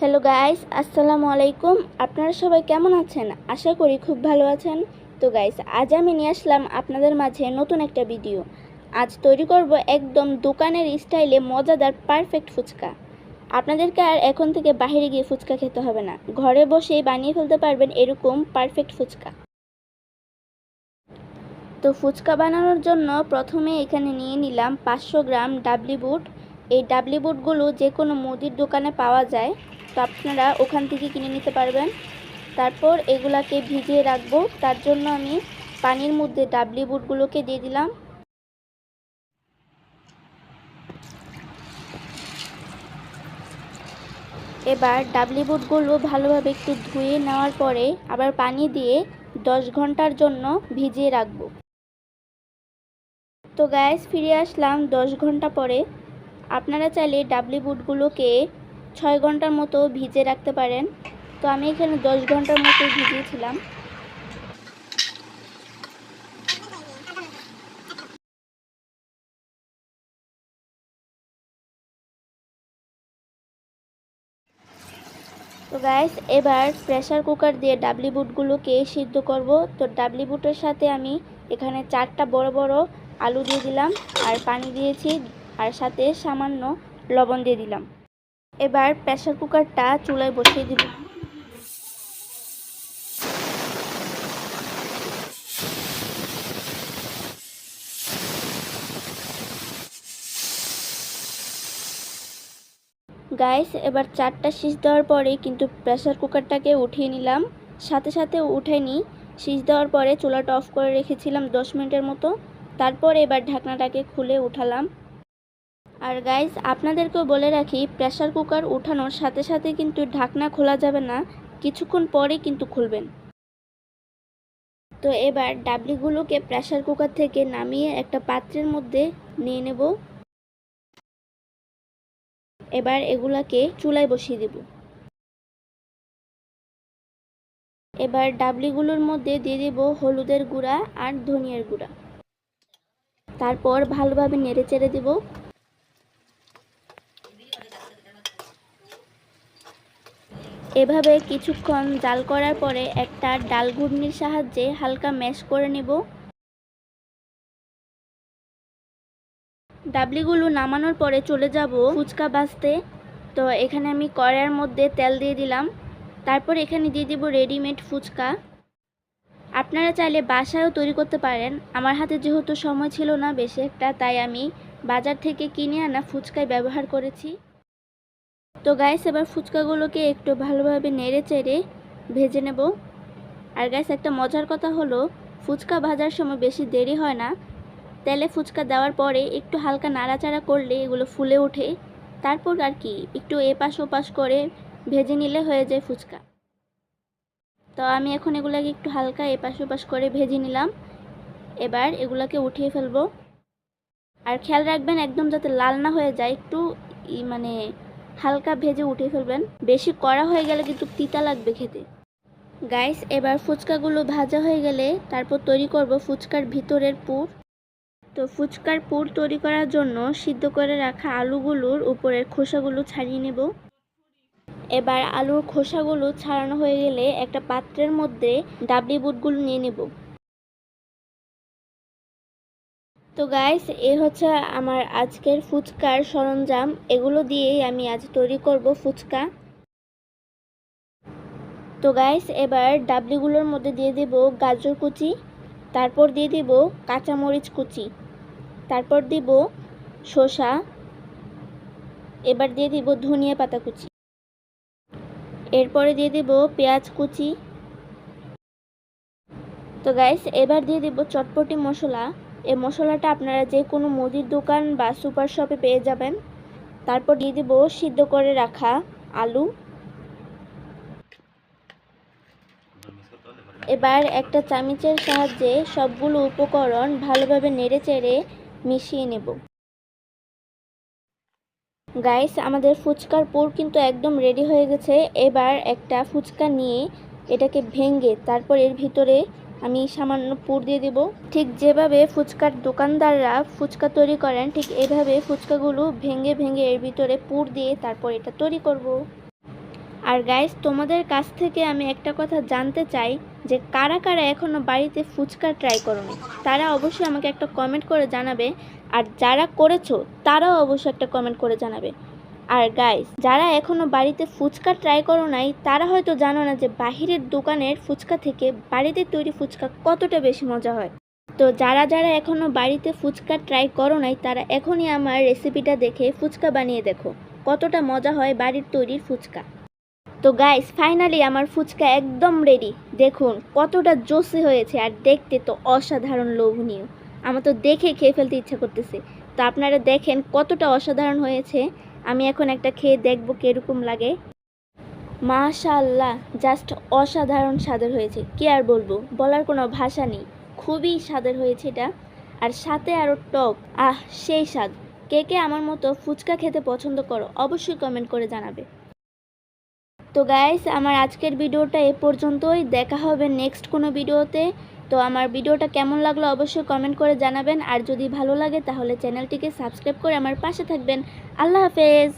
Hello guys, আসসালামু আলাইকুম। আপনারা সবাই কেমন আছেন? আশা করি খুব ভালো আছেন। তো গাইস, আজ আমি নিয়ে আসলাম আপনাদের মাঝে নতুন একটা ভিডিও। আজ তৈরি করব একদম দোকানের স্টাইলে মজাদার পারফেক্ট ফুচকা। আপনাদেরকে আর এখন থেকে বাইরে গিয়ে ফুচকা খেতে হবে না, ঘরে বসেই বানিয়ে ফেলতে পারবেন এরকম পারফেক্ট ফুচকা। তো ফুচকা বানানোর জন্য প্রথমে এখানে নিয়ে নিলাম 500 গ্রাম ডাবলি বুট। এই ডাবলি বুটগুলো যে কোনো মুদির দোকানে পাওয়া যায়, তো আপনারা ওখান থেকে কিনে নিতে পারবেন। তারপর এগুলাকে ভিজিয়ে রাখবো, তার জন্য আমি পানির মধ্যে ডাবলি বুটগুলোকে দিয়ে দিলাম। এবার ডাবলি বুটগুলো ভালোভাবে একটু ধুয়ে নেওয়ার পরে আবার পানি দিয়ে 10 ঘন্টার জন্য ভিজিয়ে রাখবো। তো গ্যাস ফিরে আসলাম 10 ঘন্টা পরে। আপনারা চাইলে ডাবলি বুটগুলোকে 6 ঘন্টার মতো ভিজে রাখতে পারেন। তো আমি এখানে 10 ঘন্টার মতো ভিজিয়েছিলাম। তো গাইস, এবার প্রেসার কুকার দিয়ে ডাবলি বুটগুলোকে সিদ্ধ করব। তো ডাবলি বুটের সাথে আমি এখানে 4টা বড় বড় আলু দিয়ে দিলাম, আর পানি দিয়েছি, আর সাথে সামান্য লবণ দিয়ে দিলাম। এবার প্রেসার কুকারটা চুলায় বসিয়ে দিব। গাইস, এবার 4টা সিজ দেওয়ার পরে কিন্তু প্রেসার কুকারটাকে উঠিয়ে নিলাম। সাথে সাথে উঠাইনি, সিজ দেওয়ার পরে চুলাটা অফ করে রেখেছিলাম 10 মিনিটের মতো। তারপর এবার ঢাকনাটাকে খুলে উঠালাম। আর গাইস, আপনাদেরকেও বলে রাখি, প্রেসার কুকার উঠানোর সাথে সাথে কিন্তু ঢাকনা খোলা যাবে না, কিছুক্ষণ পরে কিন্তু খুলবেন। তো এবার ডাবলিগুলোকে প্রেসার কুকার থেকে নামিয়ে একটা পাত্রের মধ্যে নিয়ে নেব। এবার এগুলাকে চুলায় বসিয়ে দেব। এবার ডাবলিগুলোর মধ্যে দিয়ে দেব হলুদের গুঁড়া আর ধনিয়ার গুঁড়া। তারপর ভালোভাবে নেড়ে চেড়ে দেব। এভাবে কিছুক্ষণ জাল করার পরে একটা ডাল ঘুটনির সাহায্যে হালকা ম্যাশ করে নেব। ডাবলিগুলো নামানোর পরে চলে যাব ফুচকা ভাজতে। তো এখানে আমি কড়াইয়ের মধ্যে তেল দিয়ে দিলাম। তারপর এখানে দিয়ে দিব রেডিমেড ফুচকা। আপনারা চাইলে বাসায়ও তৈরি করতে পারেন। আমার হাতে যেহেতু সময় ছিল না বেশি একটা, তাই আমি বাজার থেকে কিনে আনা ফুচকায় ব্যবহার করেছি। তো গাইস, এবার ফুচকাগুলোকে একটু ভালোভাবে নেড়ে চেড়ে ভেজে নেব। আর গাইস, একটা মজার কথা হলো, ফুচকা ভাজার সময় বেশি দেরি হয় না। তেলে ফুচকা দেওয়ার পরে একটু হালকা নাড়াচাড়া করলে এগুলো ফুলে ওঠে। তারপর আর কি একটু এপাশ ওপাশ করে ভেজে নিলে হয়ে যায় ফুচকা। তো আমি এখন এগুলাকে একটু হালকা এপাশ ওপাশ করে ভেজে নিলাম। এবার এগুলাকে উঠিয়ে ফেলবো। আর খেয়াল রাখবেন একদম যাতে লাল না হয়ে যায়, একটু মানে হালকা ভেজে উঠিয়ে ফেলবেন। বেশি কড়া হয়ে গেলে কিন্তু তিতা লাগবে খেতে। গাইস, এবার ফুচকাগুলো ভাজা হয়ে গেলে তারপর তৈরি করব ফুচকার ভিতরের পুর। তো ফুচকার পুর তৈরি করার জন্য সিদ্ধ করে রাখা আলুগুলোর উপরের খোসাগুলো ছাড়িয়ে নেব। এবার আলুর খোসাগুলো ছাড়ানো হয়ে গেলে একটা পাত্রের মধ্যে ডাবলি বুটগুলো নিয়ে নেব। তো গাইস, এ হচ্ছে আমার আজকের ফুচকার সরঞ্জাম। এগুলো দিয়েই আমি আজ তৈরি করব ফুচকা। তো গাইস, এবার ডাবলিগুলোর মধ্যে দিয়ে দেব গাজর কুচি, তারপর দিয়ে দেব কাঁচামরিচ কুচি, তারপর দিব শসা, এবার দিয়ে দিব ধনিয়া পাতা কুচি, এরপরে দিয়ে দেব পেঁয়াজ কুচি। তো গাইস, এবার দিয়ে দেব চটপটি মশলা। এই মশলাটা আপনারা যে কোনো মুদির দোকান বা সুপার শপে পেয়ে যাবেন। তারপর দিয়ে দেব সিদ্ধ করে রাখা আলু। এবার একটা চামচের সাহায্যে সবগুলো উপকরণ ভালোভাবে নেড়ে চেড়ে মিশিয়ে নেব। গাইস, আমাদের ফুচকার পুর কিন্তু একদম রেডি হয়ে গেছে। এবার একটা ফুচকা নিয়ে এটাকে ভেঙে তারপর এর ভিতরে আমি সামান্য পুর দিয়ে দেব। ঠিক যেভাবে ফুচকার দোকানদাররা ফুচকা তৈরি করেন, ঠিক এভাবে ফুচকাগুলো ভেঙে ভেঙে এর ভিতরে পুর দিয়ে তারপর এটা তৈরি করব। আর গাইস, তোমাদের কাছ থেকে আমি একটা কথা জানতে চাই যে কারা কারা এখনও বাড়িতে ফুচকা ট্রাই করোনি, তারা অবশ্যই আমাকে একটা কমেন্ট করে জানাবে। আর যারা করেছো তারাও অবশ্যই একটা কমেন্ট করে জানাবে। আর গাইস, যারা এখনও বাড়িতে ফুচকা ট্রাই করো নাই তারা হয়তো জানো না যে বাহিরের দোকানের ফুচকা থেকে বাড়িতে তৈরি ফুচকা কতটা বেশি মজা হয়। তো যারা যারা এখনও বাড়িতে ফুচকা ট্রাই করো নাই তারা এখনই আমার রেসিপিটা দেখে ফুচকা বানিয়ে দেখো কতটা মজা হয় বাড়ির তৈরির ফুচকা। তো গাইস, ফাইনালি আমার ফুচকা একদম রেডি। দেখুন কতটা জোসি হয়েছে আর দেখতে তো অসাধারণ লোভনীয়। আমার তো দেখে খেয়ে ফেলতে ইচ্ছা করতেছে। তো আপনারা দেখেন কতটা অসাধারণ হয়েছে। আমি এখন একটা খেয়ে দেখব কীরকম লাগে। মাশাআল্লাহ, জাস্ট অসাধারণ স্বাদের হয়েছে, কি আর বলবো, বলার কোনো ভাষা নেই। খুবই স্বাদের হয়েছে এটা, আর সাথে আরও টক, সেই স্বাদ। কে কে আমার মতো ফুচকা খেতে পছন্দ করো অবশ্যই কমেন্ট করে জানাবে। তো গাইস, আমার আজকের ভিডিওটা এ পর্যন্তই। দেখা হবে নেক্সট কোনো ভিডিওতে। তো আমার ভিডিওটা কেমন লাগলো অবশ্যই কমেন্ট করে জানাবেন, আর যদি ভালো লাগে তাহলে চ্যানেলটিকে সাবস্ক্রাইব করে আমার পাশে থাকবেন। আল্লাহ হাফেজ।